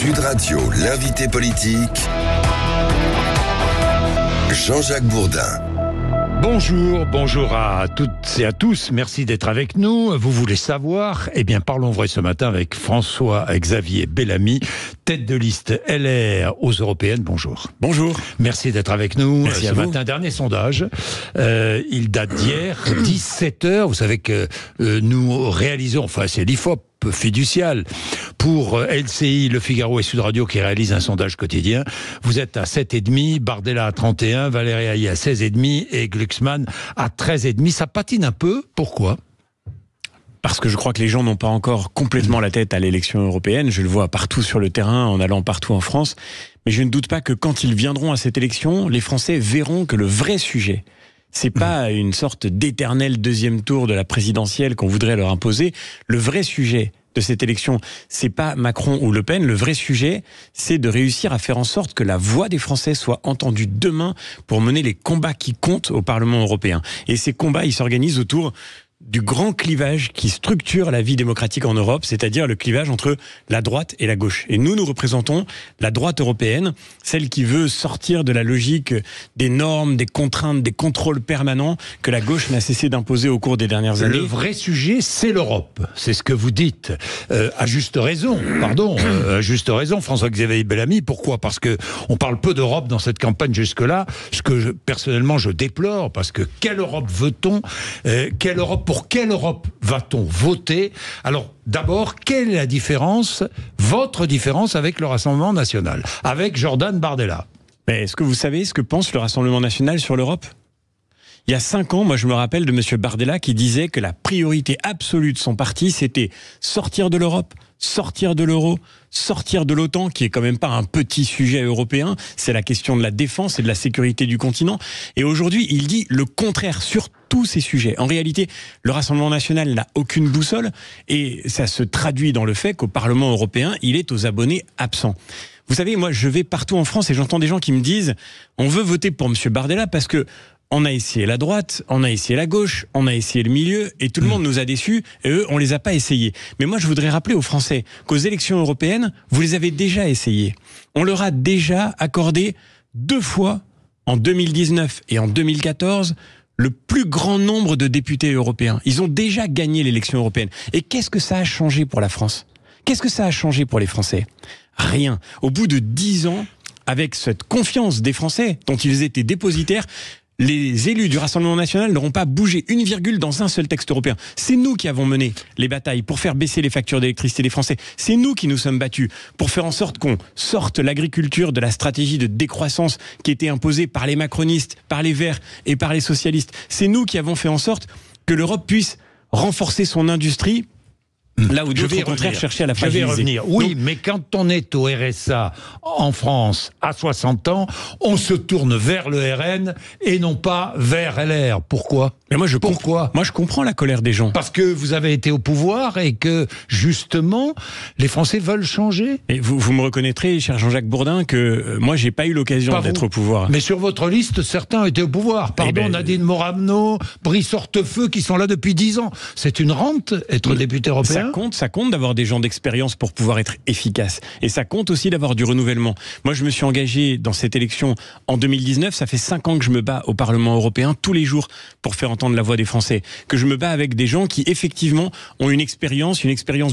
Sud Radio, l'invité politique, Jean-Jacques Bourdin. Bonjour à toutes et à tous, merci d'être avec nous. Vous voulez savoir? Eh bien, parlons vrai ce matin avec François-Xavier Bellamy, tête de liste LR aux Européennes. Bonjour. Bonjour. Merci d'être avec nous. Merci à vous. Ce matin, dernier sondage, il date d'hier, 17h. Vous savez que nous réalisons, enfin c'est l'IFOP, fiducial pour LCI, Le Figaro et Sud Radio qui réalisent un sondage quotidien. Vous êtes à 7,5, Bardella à 31, Valérie Haye à 16,5 et Glucksmann à 13,5. Ça patine un peu. Pourquoi ? Parce que je crois que les gens n'ont pas encore complètement la tête à l'élection européenne. Je le vois partout sur le terrain, en allant partout en France. Mais je ne doute pas que quand ils viendront à cette élection, les Français verront que le vrai sujet, c'est pas une sorte d'éternel deuxième tour de la présidentielle qu'on voudrait leur imposer. Le vrai sujet de cette élection, c'est pas Macron ou Le Pen. Le vrai sujet, c'est de réussir à faire en sorte que la voix des Français soit entendue demain pour mener les combats qui comptent au Parlement européen. Et ces combats, ils s'organisent autour du grand clivage qui structure la vie démocratique en Europe, c'est-à-dire le clivage entre la droite et la gauche. Et nous représentons la droite européenne, celle qui veut sortir de la logique des normes, des contraintes, des contrôles permanents que la gauche n'a cessé d'imposer au cours des dernières années. Le vrai sujet, c'est l'Europe. C'est ce que vous dites. À juste raison, à juste raison, François-Xavier Bellamy. Pourquoi ? Parce que on parle peu d'Europe dans cette campagne jusque-là, ce que personnellement je déplore, parce que quelle Europe veut-on ? Pour quelle Europe va-t-on voter ? Alors, d'abord, quelle est la différence, votre différence avec le Rassemblement National, avec Jordan Bardella ? Mais est-ce que vous savez ce que pense le Rassemblement National sur l'Europe ? Il y a 5 ans, moi je me rappelle de M. Bardella qui disait que la priorité absolue de son parti, c'était sortir de l'Europe, sortir de l'euro, sortir de l'OTAN, qui est quand même pas un petit sujet européen, c'est la question de la défense et de la sécurité du continent. Et aujourd'hui, il dit le contraire sur tous ces sujets. En réalité, le Rassemblement National n'a aucune boussole et ça se traduit dans le fait qu'au Parlement européen, il est aux abonnés absents. Vous savez, moi je vais partout en France et j'entends des gens qui me disent on veut voter pour M. Bardella parce que on a essayé la droite, on a essayé la gauche, on a essayé le milieu, et tout le monde nous a déçus, et eux, on les a pas essayés. Mais moi, je voudrais rappeler aux Français qu'aux élections européennes, vous les avez déjà essayés. On leur a déjà accordé 2 fois, en 2019 et en 2014, le plus grand nombre de députés européens. Ils ont déjà gagné l'élection européenne. Et qu'est-ce que ça a changé pour la France ? Qu'est-ce que ça a changé pour les Français ? Rien. Au bout de 10 ans, avec cette confiance des Français, dont ils étaient dépositaires, les élus du Rassemblement National n'auront pas bougé une virgule dans un seul texte européen. C'est nous qui avons mené les batailles pour faire baisser les factures d'électricité des Français. C'est nous qui nous sommes battus pour faire en sorte qu'on sorte l'agriculture de la stratégie de décroissance qui était imposée par les macronistes, par les Verts et par les socialistes. C'est nous qui avons fait en sorte que l'Europe puisse renforcer son industrie là où d'autres, au contraire, cherchaient à la fragiliser. Je vais revenir. Oui, mais quand on est au RSA en France à 60 ans, on se tourne vers le RN et non pas vers LR. Pourquoi ? Mais moi, je comprends la colère des gens. Parce que vous avez été au pouvoir et que, justement, les Français veulent changer. Et vous me reconnaîtrez, cher Jean-Jacques Bourdin, que moi, j'ai pas eu l'occasion d'être au pouvoir. Mais sur votre liste, certains étaient au pouvoir. Pardon, Nadine Morano, Brice Hortefeux, qui sont là depuis 10 ans. C'est une rente, être député européen. Ça compte d'avoir des gens d'expérience pour pouvoir être efficace. Et ça compte aussi d'avoir du renouvellement. Moi, je me suis engagé dans cette élection en 2019. Ça fait 5 ans que je me bats au Parlement européen tous les jours pour faire entendre la voix des Français. Que je me bats avec des gens qui, effectivement, ont une expérience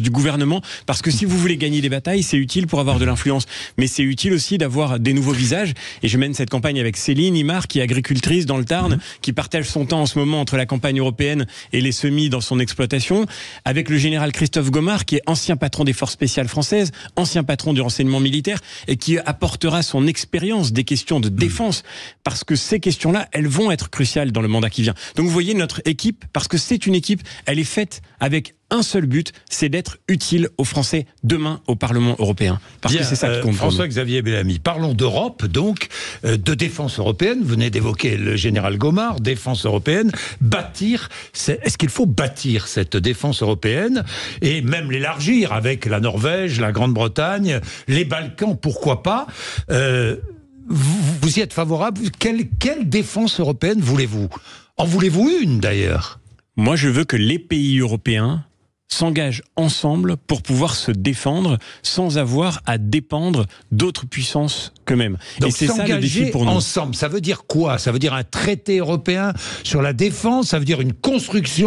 du gouvernement. Parce que si vous voulez gagner des batailles, c'est utile pour avoir de l'influence. Mais c'est utile aussi d'avoir des nouveaux visages. Et je mène cette campagne avec Céline Imar, qui est agricultrice dans le Tarn, qui partage son temps en ce moment entre la campagne européenne et les semis dans son exploitation. Avec le général Christophe Gomard, qui est ancien patron des forces spéciales françaises, ancien patron du renseignement militaire, et qui apportera son expérience des questions de défense, parce que ces questions-là, elles vont être cruciales dans le mandat qui vient. Donc vous voyez, notre équipe, parce que c'est une équipe, elle est faite avec un seul but, c'est d'être utile aux Français demain au Parlement européen. Parce que c'est ça qui compte. François-Xavier Bellamy, parlons d'Europe, donc, de défense européenne. Vous venez d'évoquer le général Gomard, défense européenne. Bâtir, est-ce qu'il faut bâtir cette défense européenne et même l'élargir avec la Norvège, la Grande-Bretagne, les Balkans, pourquoi pas vous y êtes favorable ? Quelle défense européenne voulez-vous ? En voulez-vous une, d'ailleurs ? Moi, je veux que les pays européens s'engagent ensemble pour pouvoir se défendre sans avoir à dépendre d'autres puissances qu'eux-mêmes. Donc et c'est ça le défi pour nous. Ensemble, ça veut dire quoi? Ça veut dire un traité européen sur la défense? Ça veut dire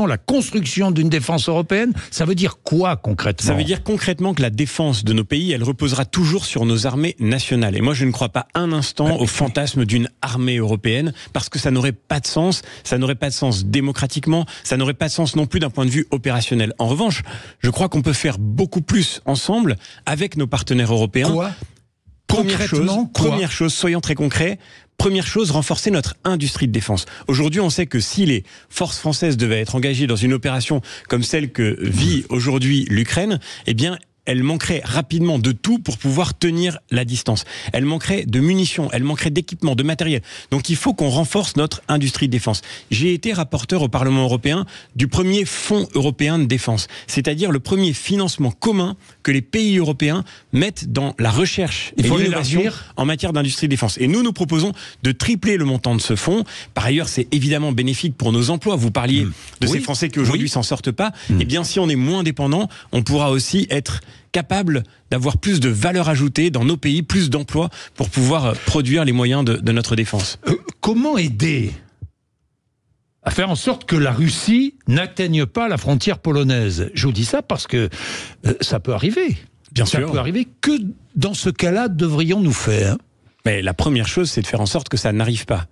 la construction d'une défense européenne? Ça veut dire quoi concrètement? Ça veut dire concrètement que la défense de nos pays, elle reposera toujours sur nos armées nationales. Et moi, je ne crois pas un instant au fantasme d'une armée européenne, parce que ça n'aurait pas de sens. Ça n'aurait pas de sens démocratiquement. Ça n'aurait pas de sens non plus d'un point de vue opérationnel. En revanche, je crois qu'on peut faire beaucoup plus ensemble avec nos partenaires européens. Quoi? Première chose, soyons très concrets. Première chose, renforcer notre industrie de défense. Aujourd'hui, on sait que si les forces françaises devaient être engagées dans une opération comme celle que vit aujourd'hui l'Ukraine, eh bien, elle manquerait rapidement de tout pour pouvoir tenir la distance. Elle manquerait de munitions, elle manquerait d'équipements, de matériel. Donc il faut qu'on renforce notre industrie de défense. J'ai été rapporteur au Parlement européen du premier fonds européen de défense, c'est-à-dire le premier financement commun que les pays européens mettent dans la recherche et l'innovation en matière d'industrie de défense. Et nous proposons de tripler le montant de ce fonds. Par ailleurs, c'est évidemment bénéfique pour nos emplois. Vous parliez de ces Français qui aujourd'hui s'en sortent pas. Eh bien, si on est moins dépendant, on pourra aussi être capable d'avoir plus de valeur ajoutée dans nos pays, plus d'emplois pour pouvoir produire les moyens de notre défense. Comment aider à faire en sorte que la Russie n'atteigne pas la frontière polonaise? Je vous dis ça parce que ça peut arriver. Bien sûr. Ça peut arriver. Que dans ce cas-là devrions-nous faire? Mais la première chose, c'est de faire en sorte que ça n'arrive pas.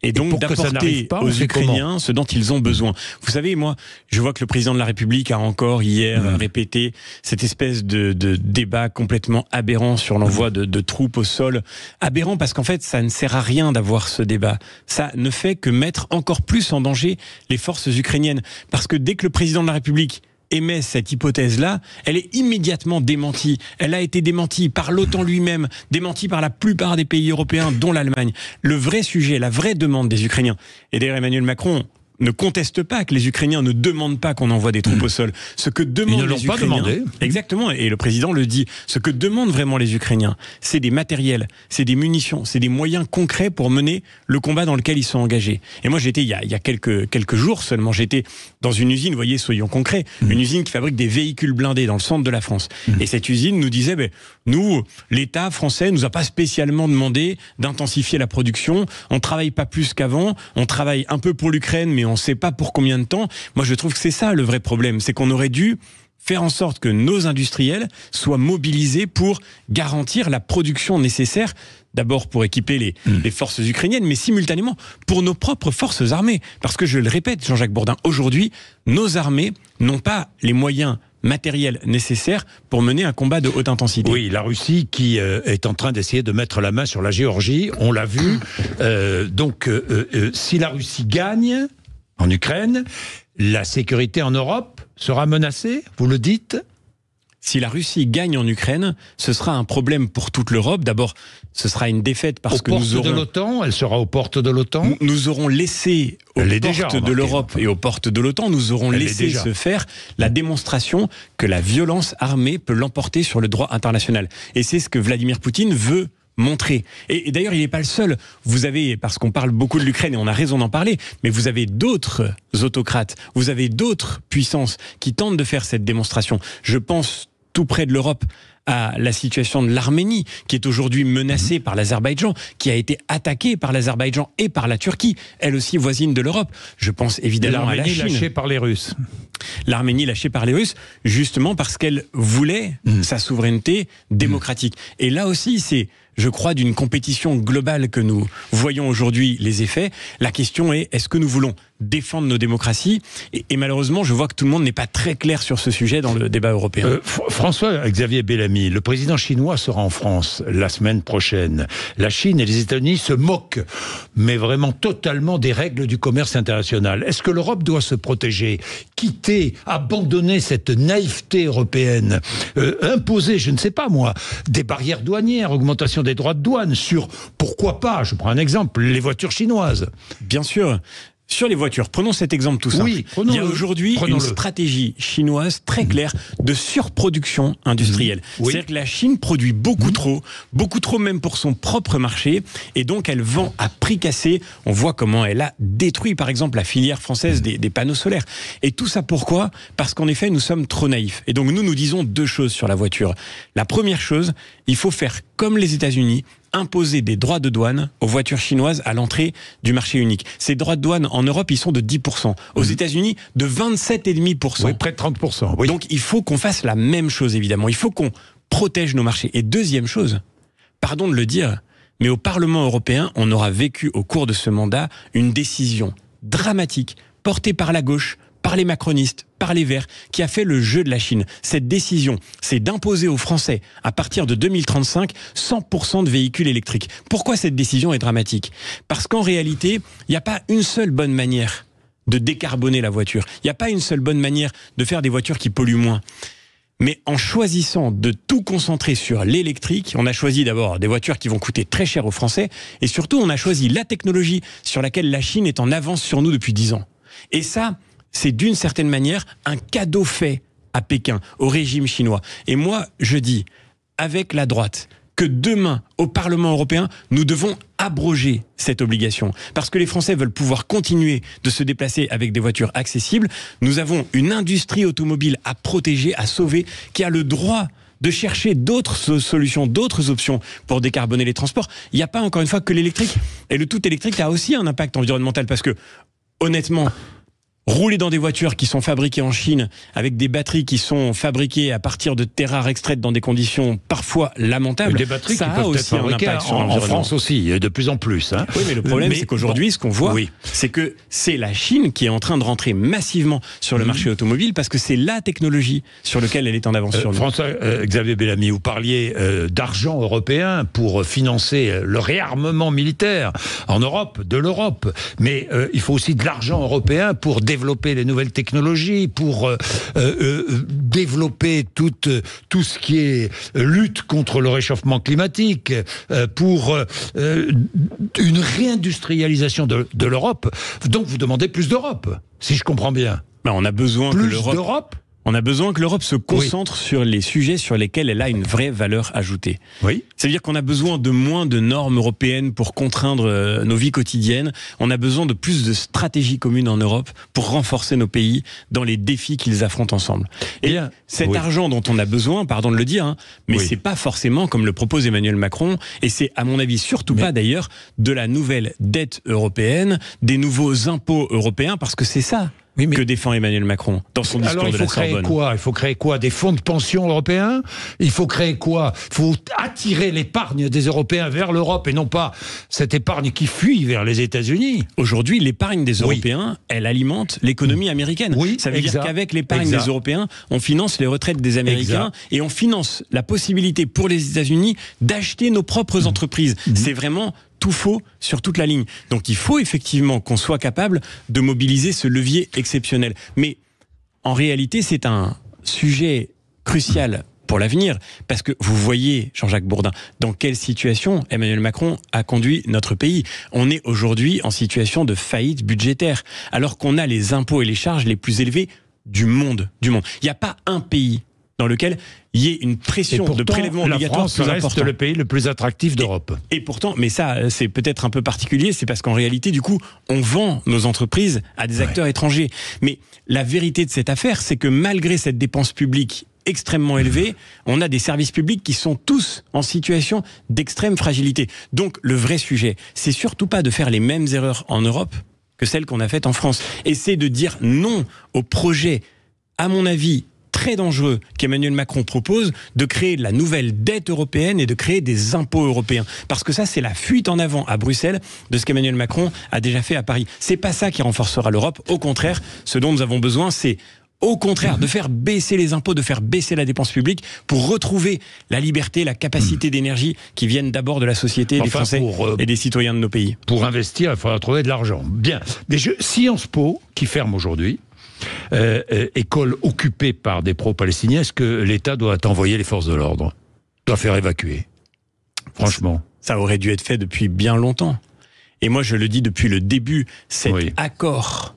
Et donc d'apporter aux Ukrainiens ce dont ils ont besoin. Vous savez, moi, je vois que le président de la République a encore hier répété cette espèce de débat complètement aberrant sur l'envoi de troupes au sol. Aberrant parce qu'en fait, ça ne sert à rien d'avoir ce débat. Ça ne fait que mettre encore plus en danger les forces ukrainiennes. Parce que dès que le président de la République émet cette hypothèse-là, elle est immédiatement démentie. Elle a été démentie par l'OTAN lui-même, démentie par la plupart des pays européens, dont l'Allemagne. Le vrai sujet, la vraie demande des Ukrainiens, et d'ailleurs Emmanuel Macron ne conteste pas que les Ukrainiens ne demandent pas qu'on envoie des troupes au sol. Ce que demandent les Ukrainiens, exactement, et le président le dit, ce que demandent vraiment les Ukrainiens, c'est des matériels, c'est des munitions, c'est des moyens concrets pour mener le combat dans lequel ils sont engagés. Et moi j'étais il y a quelques jours seulement, j'étais dans une usine, vous voyez, soyons concrets, une usine qui fabrique des véhicules blindés dans le centre de la France. Et cette usine nous disait, nous, l'État français nous a pas spécialement demandé d'intensifier la production, on travaille pas plus qu'avant, on travaille un peu pour l'Ukraine, mais on ne sait pas pour combien de temps. Moi, je trouve que c'est ça le vrai problème. C'est qu'on aurait dû faire en sorte que nos industriels soient mobilisés pour garantir la production nécessaire, d'abord pour équiper les forces ukrainiennes, mais simultanément pour nos propres forces armées. Parce que je le répète, Jean-Jacques Bourdin, aujourd'hui, nos armées n'ont pas les moyens matériel nécessaire pour mener un combat de haute intensité. Oui, la Russie qui est en train d'essayer de mettre la main sur la Géorgie, on l'a vu. Si la Russie gagne en Ukraine, la sécurité en Europe sera menacée, vous le dites ? Si la Russie gagne en Ukraine, ce sera un problème pour toute l'Europe. D'abord, ce sera une défaite parce que nous aurons... de l'OTAN, elle sera aux portes de l'OTAN. Nous aurons laissé aux portes de l'Europe et aux portes de l'OTAN, nous aurons laissé se faire la démonstration que la violence armée peut l'emporter sur le droit international. Et c'est ce que Vladimir Poutine veut montrer. Et d'ailleurs, il n'est pas le seul. Vous avez, parce qu'on parle beaucoup de l'Ukraine et on a raison d'en parler, mais vous avez d'autres autocrates, vous avez d'autres puissances qui tentent de faire cette démonstration. Je pense tout près de l'Europe à la situation de l'Arménie, qui est aujourd'hui menacée par l'Azerbaïdjan, qui a été attaquée par l'Azerbaïdjan et par la Turquie, elle aussi voisine de l'Europe. Je pense évidemment à la Chine. L'Arménie lâchée par les Russes. L'Arménie lâchée par les Russes, justement parce qu'elle voulait sa souveraineté démocratique. Et là aussi, c'est, je crois, d'une compétition globale que nous voyons aujourd'hui les effets. La question est, est-ce que nous voulons défendre nos démocraties ? Et malheureusement, je vois que tout le monde n'est pas très clair sur ce sujet dans le débat européen. François-Xavier Bellamy, le président chinois sera en France la semaine prochaine. La Chine et les États-Unis se moquent, mais vraiment totalement des règles du commerce international. Est-ce que l'Europe doit se protéger, quitter, abandonner cette naïveté européenne, imposer, je ne sais pas moi, des barrières douanières, augmentation des droits de douane sur, pourquoi pas, je prends un exemple, les voitures chinoises ? Bien sûr. Sur les voitures, prenons cet exemple tout simple. Oui, il y a aujourd'hui une stratégie chinoise très claire de surproduction industrielle. Oui. C'est-à-dire que la Chine produit beaucoup trop même pour son propre marché, et donc elle vend à prix cassé. On voit comment elle a détruit par exemple la filière française des panneaux solaires. Et tout ça pourquoi ? Parce qu'en effet nous sommes trop naïfs. Et donc nous disons deux choses sur la voiture. La première chose, il faut faire comme les États-Unis, imposer des droits de douane aux voitures chinoises à l'entrée du marché unique. Ces droits de douane en Europe, ils sont de 10%. Aux États-Unis, de 27,5%. Oui, près de 30%. Oui. Donc il faut qu'on fasse la même chose, évidemment. Il faut qu'on protège nos marchés. Et deuxième chose, pardon de le dire, mais au Parlement européen, on aura vécu au cours de ce mandat une décision dramatique, portée par la gauche, par les macronistes, par les Verts, qui a fait le jeu de la Chine. Cette décision, c'est d'imposer aux Français, à partir de 2035, 100% de véhicules électriques. Pourquoi cette décision est dramatique ? Parce qu'en réalité, il n'y a pas une seule bonne manière de décarboner la voiture. Il n'y a pas une seule bonne manière de faire des voitures qui polluent moins. Mais en choisissant de tout concentrer sur l'électrique, on a choisi d'abord des voitures qui vont coûter très cher aux Français, et surtout on a choisi la technologie sur laquelle la Chine est en avance sur nous depuis 10 ans. Et ça, c'est d'une certaine manière un cadeau fait à Pékin, au régime chinois. Et moi, je dis, avec la droite, que demain, au Parlement européen, nous devons abroger cette obligation. Parce que les Français veulent pouvoir continuer de se déplacer avec des voitures accessibles. Nous avons une industrie automobile à protéger, à sauver, qui a le droit de chercher d'autres solutions, d'autres options pour décarboner les transports. Il n'y a pas, encore une fois, que l'électrique. Et le tout électrique a aussi un impact environnemental parce que, honnêtement, rouler dans des voitures qui sont fabriquées en Chine avec des batteries qui sont fabriquées à partir de terres rares extraites dans des conditions parfois lamentables, des batteries ça qui a peuvent aussi être un fabriquées impact sur en l'environnement. France aussi, de plus en plus. Hein. Oui, mais le problème, c'est qu'aujourd'hui, ce qu'on voit, oui. c'est que c'est la Chine qui est en train de rentrer massivement sur le marché automobile parce que c'est la technologie sur laquelle elle est en avance sur nous. François-Xavier Bellamy, vous parliez d'argent européen pour financer le réarmement militaire en Europe, de l'Europe. Mais il faut aussi de l'argent européen pour développer les nouvelles technologies, pour développer tout ce qui est lutte contre le réchauffement climatique, pour une réindustrialisation de l'Europe. Donc vous demandez plus d'Europe, si je comprends bien. Ben, on a besoin Plus que l'Europe... d'Europe ? On a besoin que l'Europe se concentre sur les sujets sur lesquels elle a une vraie valeur ajoutée. Oui. C'est-à-dire qu'on a besoin de moins de normes européennes pour contraindre nos vies quotidiennes. On a besoin de plus de stratégies communes en Europe pour renforcer nos pays dans les défis qu'ils affrontent ensemble. Et cet argent dont on a besoin, pardon de le dire, mais c'est pas forcément comme le propose Emmanuel Macron, et c'est à mon avis surtout pas d'ailleurs de la nouvelle dette européenne, des nouveaux impôts européens, parce que c'est ça que défend Emmanuel Macron dans son discours de la Sorbonne. Il faut créer quoi ? Des fonds de pension européens ? Il faut créer quoi ? Il faut attirer l'épargne des Européens vers l'Europe et non pas cette épargne qui fuit vers les États-Unis. Aujourd'hui, l'épargne des Européens, elle alimente l'économie américaine. Ça veut dire qu'avec l'épargne des Européens, on finance les retraites des Américains et on finance la possibilité pour les États-Unis d'acheter nos propres entreprises. C'est vraiment tout faux sur toute la ligne. Donc il faut effectivement qu'on soit capable de mobiliser ce levier exceptionnel. Mais en réalité, c'est un sujet crucial pour l'avenir, parce que vous voyez, Jean-Jacques Bourdin, dans quelle situation Emmanuel Macron a conduit notre pays. On est aujourd'hui en situation de faillite budgétaire, alors qu'on a les impôts et les charges les plus élevés du monde. Il n'y a pas un pays dans lequel il y ait une pression de prélèvement obligatoire plus importante. La France reste le pays le plus attractif d'Europe. Et pourtant, mais ça, c'est peut-être un peu particulier, c'est parce qu'en réalité, du coup, on vend nos entreprises à des acteurs étrangers. Mais la vérité de cette affaire, c'est que malgré cette dépense publique extrêmement élevée, on a des services publics qui sont tous en situation d'extrême fragilité. Donc, le vrai sujet, c'est surtout pas de faire les mêmes erreurs en Europe que celles qu'on a faites en France. Et c'est de dire non au projet, à mon avis, très dangereux qu'Emmanuel Macron propose de créer de la nouvelle dette européenne et de créer des impôts européens. Parce que ça, c'est la fuite en avant à Bruxelles de ce qu'Emmanuel Macron a déjà fait à Paris. C'est pas ça qui renforcera l'Europe. Au contraire, ce dont nous avons besoin, c'est au contraire de faire baisser les impôts, de faire baisser la dépense publique pour retrouver la liberté, la capacité d'énergie qui viennent d'abord de la société, des Français et des citoyens de nos pays. Pour investir, il faudra trouver de l'argent. Bien. Mais Sciences Po, qui ferme aujourd'hui, école occupée par des pro-palestiniens, est-ce que l'État doit envoyer les forces de l'ordre ? Doit faire évacuer ? Franchement. Ça aurait dû être fait depuis bien longtemps. Et moi, je le dis depuis le début, cet accord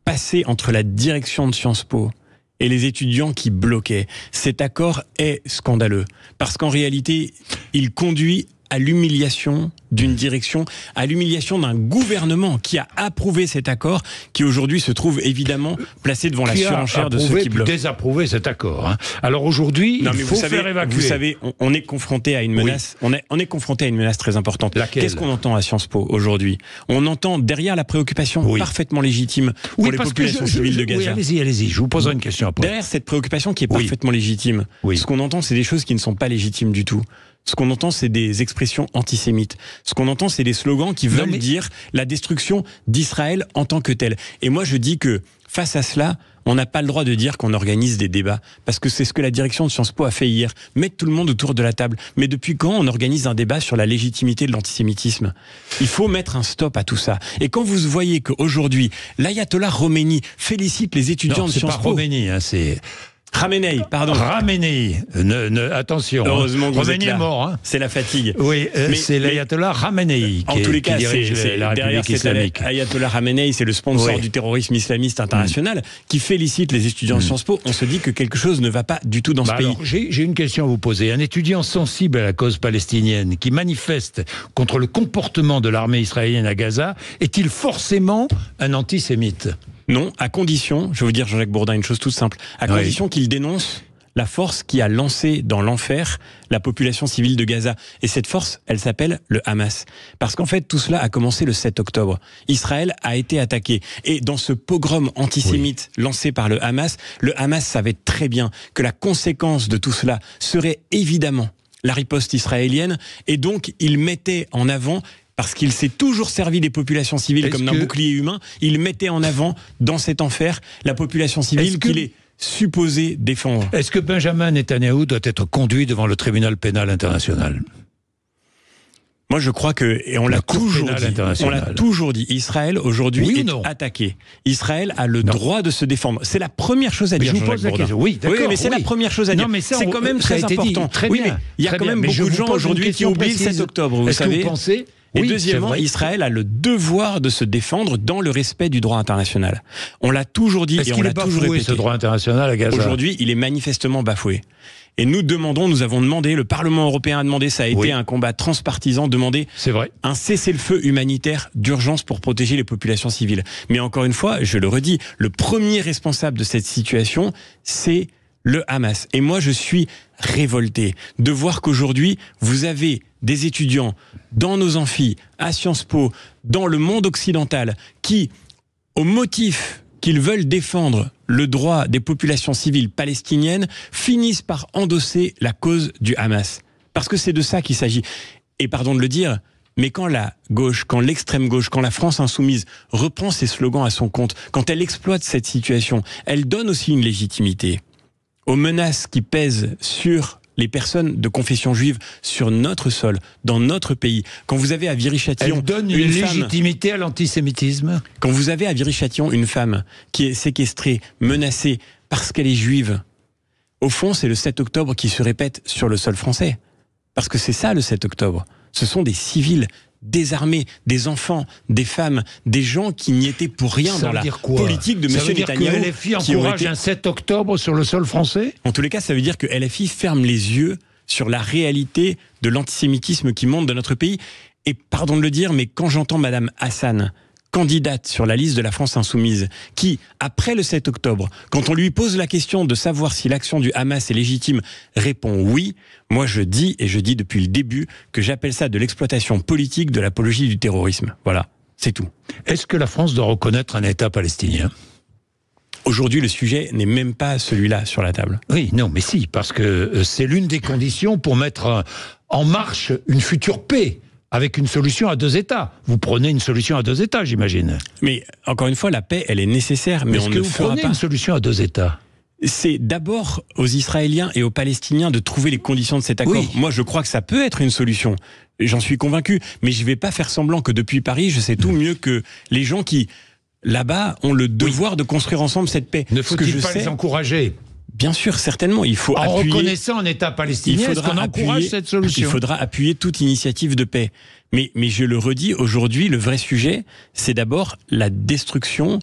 passé entre la direction de Sciences Po et les étudiants qui bloquaient, cet accord est scandaleux. Parce qu'en réalité, il conduit à l'humiliation d'une direction, à l'humiliation d'un gouvernement qui a approuvé cet accord, qui aujourd'hui se trouve évidemment placé devant la surenchère de ceux qui bloquent. Désapprouvé cet accord. Hein. Alors aujourd'hui, il faut faire évacuer. Vous savez, on est confronté à une menace. On est confronté à une menace très importante. Laquelle ? Qu'est-ce qu'on entend à Sciences Po aujourd'hui ? On entend derrière la préoccupation parfaitement légitime pour les populations civiles de Gaza. Oui, allez-y. Je vous poserai une question après. Derrière cette préoccupation qui est parfaitement légitime, ce qu'on entend, c'est des choses qui ne sont pas légitimes du tout. Ce qu'on entend, c'est des expressions antisémites. Ce qu'on entend, c'est des slogans qui veulent dire la destruction d'Israël en tant que tel. Et moi, je dis que face à cela, on n'a pas le droit de dire qu'on organise des débats. Parce que c'est ce que la direction de Sciences Po a fait hier. Mettre tout le monde autour de la table. Mais depuis quand on organise un débat sur la légitimité de l'antisémitisme ? Il faut mettre un stop à tout ça. Et quand vous voyez qu'aujourd'hui, l'ayatollah Khomeini félicite les étudiants de Sciences Po... c'est pas Khomeini, c'est... Khamenei, pardon. Khamenei, attention. Heureusement que Khomeini est mort. Hein. C'est la fatigue. Oui, c'est l'ayatollah Khamenei qui dirige la République islamique. Ayatollah Khamenei, c'est le sponsor du terrorisme islamiste international qui félicite les étudiants de Sciences Po. On se dit que quelque chose ne va pas du tout dans ce pays. Alors, j'ai une question à vous poser. Un étudiant sensible à la cause palestinienne qui manifeste contre le comportement de l'armée israélienne à Gaza, est-il forcément un antisémite ? Non, à condition, je vais vous dire Jean-Jacques Bourdin une chose toute simple, à condition qu'il dénonce la force qui a lancé dans l'enfer la population civile de Gaza. Et cette force, elle s'appelle le Hamas. Parce qu'en fait, tout cela a commencé le 7 octobre. Israël a été attaqué. Et dans ce pogrom antisémite lancé par le Hamas savait très bien que la conséquence de tout cela serait évidemment la riposte israélienne. Et donc, il mettait en avant... Parce qu'il s'est toujours servi des populations civiles comme d'un bouclier humain, il mettait en avant, dans cet enfer, la population civile qu'il est supposé défendre. Est-ce que Benjamin Netanyahou doit être conduit devant le tribunal pénal international ? Moi, je crois que, et on l'a toujours dit, Israël aujourd'hui est attaqué. Israël a le droit de se défendre. C'est la première chose à dire. Je vous pose la question. Oui, mais c'est la première chose à dire. C'est quand même très important. Oui, mais il y a quand même beaucoup de gens aujourd'hui qui oublient le 7 octobre. Vous savez. Et deuxièmement, Israël a le devoir de se défendre dans le respect du droit international. On l'a toujours dit et on l'a toujours répété. Ce droit international à Gaza. Aujourd'hui, il est manifestement bafoué. Et nous avons demandé, le Parlement européen a demandé, ça a été un combat transpartisan, demandé un cessez-le-feu humanitaire d'urgence pour protéger les populations civiles. Mais encore une fois, je le redis, le premier responsable de cette situation, c'est le Hamas. Et moi, je suis révolté de voir qu'aujourd'hui, vous avez des étudiants dans nos amphis, à Sciences Po, dans le monde occidental, qui, au motif qu'ils veulent défendre le droit des populations civiles palestiniennes, finissent par endosser la cause du Hamas. Parce que c'est de ça qu'il s'agit. Et pardon de le dire, mais quand la gauche, quand l'extrême gauche, quand la France insoumise reprend ses slogans à son compte, quand elle exploite cette situation, elle donne aussi une légitimité aux menaces qui pèsent sur les personnes de confession juive sur notre sol, dans notre pays. Quand vous avez à Viry-Châtillon... Elle donne une légitimité à l'antisémitisme. Quand vous avez à Viry-Châtillon une femme qui est séquestrée, menacée, parce qu'elle est juive, au fond, c'est le 7 octobre qui se répète sur le sol français. Parce que c'est ça, le 7 octobre. Ce sont des civils désarmés, des enfants, des femmes, des gens qui n'y étaient pour rien dans la politique de M. Netanyahou. Ça veut dire que LFI encourage un 7 octobre sur le sol français ? En tous les cas, ça veut dire que LFI ferme les yeux sur la réalité de l'antisémitisme qui monte dans notre pays. Et pardon de le dire, mais quand j'entends Madame Hassan, candidate sur la liste de la France Insoumise, qui, après le 7 octobre, quand on lui pose la question de savoir si l'action du Hamas est légitime, répond oui, moi je dis, et je dis depuis le début, que j'appelle ça de l'exploitation politique de l'apologie du terrorisme. Voilà, c'est tout. Est-ce que la France doit reconnaître un État palestinien ? Aujourd'hui, le sujet n'est même pas celui-là sur la table. Oui, non, mais si, parce que c'est l'une des conditions pour mettre en marche une future paix. Avec une solution à 2 États. Vous prenez une solution à 2 États, j'imagine. Mais encore une fois, la paix, elle est nécessaire, mais on ne fera pas. Est-ce que vous prenez une solution à 2 États ? C'est d'abord aux Israéliens et aux Palestiniens de trouver les conditions de cet accord. Oui. Moi, je crois que ça peut être une solution. J'en suis convaincu. Mais je ne vais pas faire semblant que depuis Paris, je sais tout mieux que les gens qui, là-bas, ont le devoir de construire ensemble cette paix. Ne faut-il pas les encourager ? Bien sûr, certainement, il faut en appuyer... reconnaissant un État palestinien, est-ce qu'on encourage cette solution? Il faudra appuyer toute initiative de paix. Mais je le redis, aujourd'hui, le vrai sujet, c'est d'abord la destruction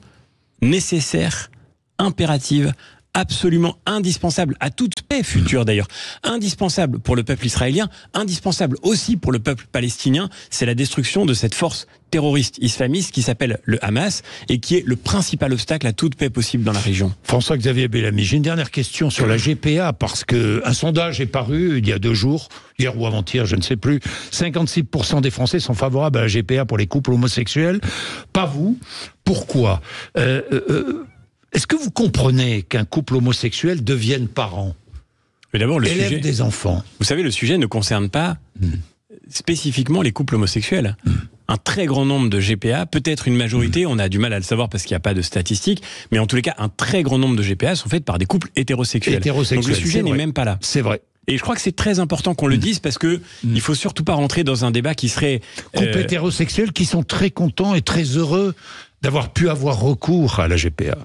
nécessaire, impérative, absolument indispensable à toute paix future d'ailleurs, indispensable pour le peuple israélien, indispensable aussi pour le peuple palestinien, c'est la destruction de cette force terroriste islamiste qui s'appelle le Hamas et qui est le principal obstacle à toute paix possible dans la région. François-Xavier Bellamy, j'ai une dernière question sur la GPA, parce qu'un sondage est paru il y a 2 jours, hier ou avant-hier, je ne sais plus, 56% des Français sont favorables à la GPA pour les couples homosexuels, pas vous. Pourquoi est-ce que vous comprenez qu'un couple homosexuel devienne parent, mais d'abord, élève des enfants? Vous savez, le sujet ne concerne pas spécifiquement les couples homosexuels. Un très grand nombre de GPA, peut-être une majorité, on a du mal à le savoir parce qu'il n'y a pas de statistiques, mais en tous les cas, un très grand nombre de GPA sont faits par des couples hétérosexuels. Donc le sujet n'est même pas là. C'est vrai. Et je crois que c'est très important qu'on le dise parce que il faut surtout pas rentrer dans un débat qui serait... Couples hétérosexuels qui sont très contents et très heureux d'avoir pu avoir recours à la GPA.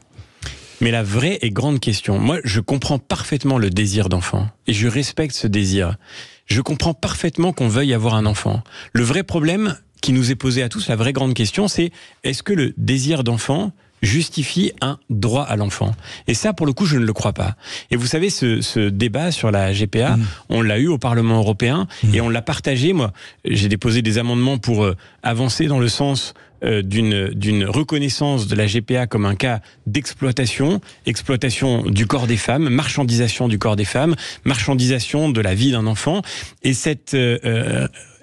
Mais la vraie et grande question, moi je comprends parfaitement le désir d'enfant et je respecte ce désir. Je comprends parfaitement qu'on veuille avoir un enfant. Le vrai problème qui nous est posé à tous, la vraie grande question, c'est est-ce que le désir d'enfant justifie un droit à l'enfant? Et ça, pour le coup, je ne le crois pas. Et vous savez, ce débat sur la GPA, on l'a eu au Parlement européen et on l'a partagé. Moi, j'ai déposé des amendements pour avancer dans le sens d'une reconnaissance de la GPA comme un cas d'exploitation, exploitation du corps des femmes, marchandisation du corps des femmes, marchandisation de la vie d'un enfant. Et cette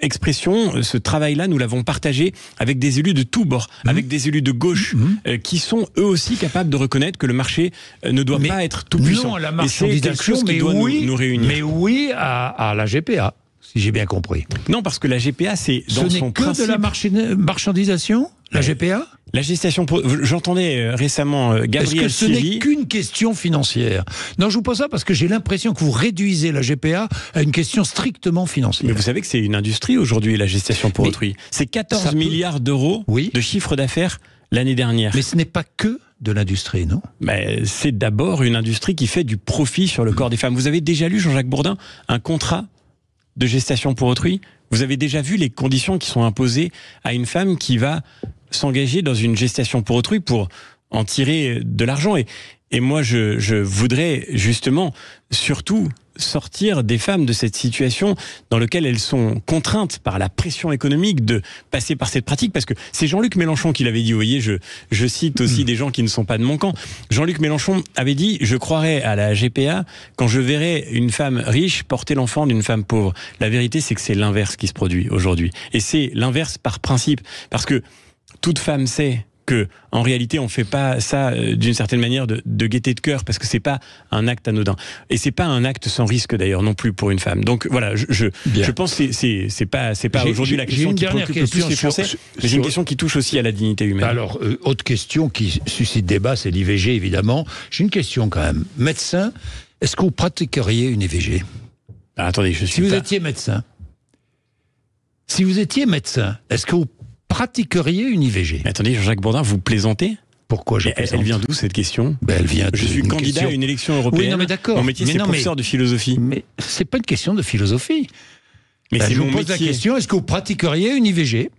expression, ce travail-là, nous l'avons partagé avec des élus de tous bords, avec des élus de gauche, qui sont eux aussi capables de reconnaître que le marché ne doit pas être tout puissant. Non à la marchandisation, mais oui, nous réunir. Mais oui à la GPA, si j'ai bien compris. Non, parce que la GPA, c'est dans son principe... Ce n'est que de la marchandisation, la GPA? La gestation pour... J'entendais récemment Gabriel Est-ce que ce n'est qu'une question financière? Non, je vous pose ça parce que j'ai l'impression que vous réduisez la GPA à une question strictement financière. Mais vous savez que c'est une industrie aujourd'hui, la gestation pour autrui. C'est 14 milliards d'euros de chiffre d'affaires l'année dernière. Mais ce n'est pas que de l'industrie, non? C'est d'abord une industrie qui fait du profit sur le corps des femmes. Vous avez déjà lu, Jean-Jacques Bourdin, un contrat de gestation pour autrui? Vous avez déjà vu les conditions qui sont imposées à une femme qui va s'engager dans une gestation pour autrui pour en tirer de l'argent? Et moi, je voudrais justement surtout sortir des femmes de cette situation dans laquelle elles sont contraintes par la pression économique de passer par cette pratique, parce que c'est Jean-Luc Mélenchon qui l'avait dit. Vous voyez, je cite aussi des gens qui ne sont pas de mon camp. Jean-Luc Mélenchon avait dit: je croirais à la GPA quand je verrai une femme riche porter l'enfant d'une femme pauvre. La vérité, c'est que c'est l'inverse qui se produit aujourd'hui. Et c'est l'inverse par principe, parce que toute femme sait que, en réalité, on fait pas ça d'une certaine manière de gaieté de cœur, parce que c'est pas un acte anodin. Et c'est pas un acte sans risque d'ailleurs non plus pour une femme. Donc voilà, je pense que c'est pas aujourd'hui la question qui préoccupe le plus les Français, mais c'est une question qui touche aussi à la dignité humaine. Alors, autre question qui suscite débat, c'est l'IVG évidemment. J'ai une question quand même. Médecin, est-ce que vous pratiqueriez une IVG? Attendez, si vous étiez médecin, est-ce que vous pratiqueriez une IVG? Mais attendez, Jean-Jacques Bourdin, vous plaisantez? Pourquoi je plaisante? Elle vient d'où cette question? Elle vient je suis candidat à une élection européenne. Oui, non, mais d'accord. Mon métier, c'est professeur de philosophie. Mais c'est pas une question de philosophie. Mais je vous pose la question, est-ce que vous pratiqueriez une IVG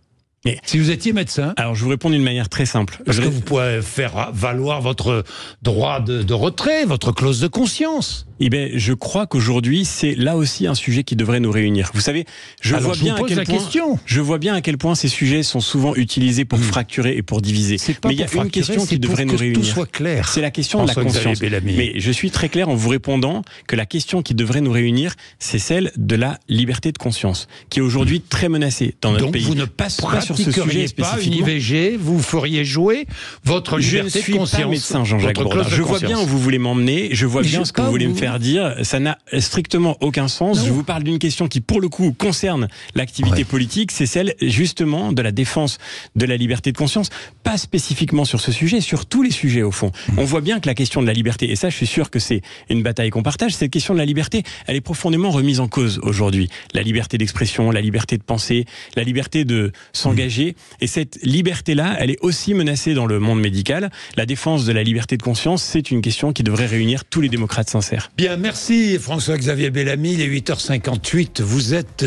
si vous étiez médecin? Alors, je vous réponds d'une manière très simple. Est-ce que vous pouvez faire valoir votre droit de retrait, votre clause de conscience? Eh bien, je crois qu'aujourd'hui, c'est là aussi un sujet qui devrait nous réunir. Vous savez, je vois bien à quel point ces sujets sont souvent utilisés pour fracturer et pour diviser. Mais il y a une question qui devrait nous réunir. Tout soit clair. C'est la question de la conscience. Mais je suis très clair en vous répondant que la question qui devrait nous réunir, c'est celle de la liberté de conscience, qui est aujourd'hui très menacée dans notre pays. Donc vous ne passez sur ce sujet spécifiquement. Une IVG, vous feriez jouer votre liberté de conscience. Je ne suis pas médecin, Jean-Jacques Bourdin. Je vois bien où vous voulez m'emmener, je vois bien ce que vous voulez me faire l'interdire. Ça n'a strictement aucun sens. Je vous parle d'une question qui, pour le coup, concerne l'activité politique. C'est celle, justement, de la défense de la liberté de conscience. Pas spécifiquement sur ce sujet, sur tous les sujets, au fond. On voit bien que la question de la liberté, et ça, je suis sûr que c'est une bataille qu'on partage, cette question de la liberté, elle est profondément remise en cause aujourd'hui. La liberté d'expression, la liberté de penser, la liberté de s'engager. Et cette liberté-là, elle est aussi menacée dans le monde médical. La défense de la liberté de conscience, c'est une question qui devrait réunir tous les démocrates sincères. Bien, merci François-Xavier Bellamy. Il est 8h58. Vous êtes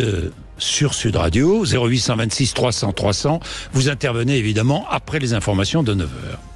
sur Sud Radio, 0826 300 300. Vous intervenez évidemment après les informations de 9h.